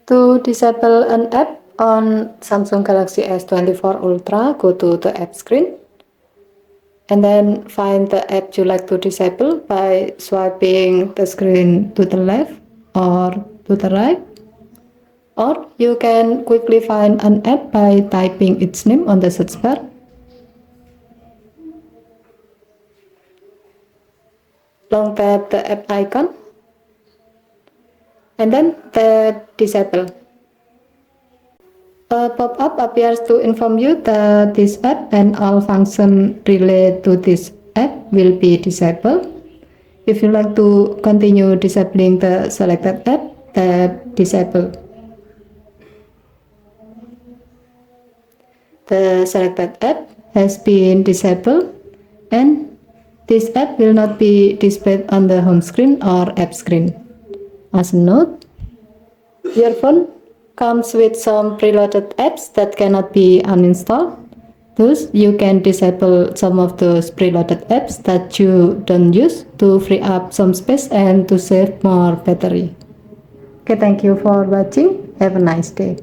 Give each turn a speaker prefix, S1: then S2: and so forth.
S1: To disable an app on Samsung Galaxy S24 Ultra, go to the app screen and then find the app you like to disable by swiping the screen to the left or to the right. Or you can quickly find an app by typing its name on the search bar. Long tap the app icon and then tap disable. A pop-up appears to inform you that this app and all functions related to this app will be disabled. If you like to continue disabling the selected app, tap disable. The selected app has been disabled and this app will not be displayed on the home screen or app screen. As a note, your phone comes with some preloaded apps that cannot be uninstalled. Thus, you can disable some of those preloaded apps that you don't use to free up some space and to save more battery. Okay, thank you for watching. Have a nice day.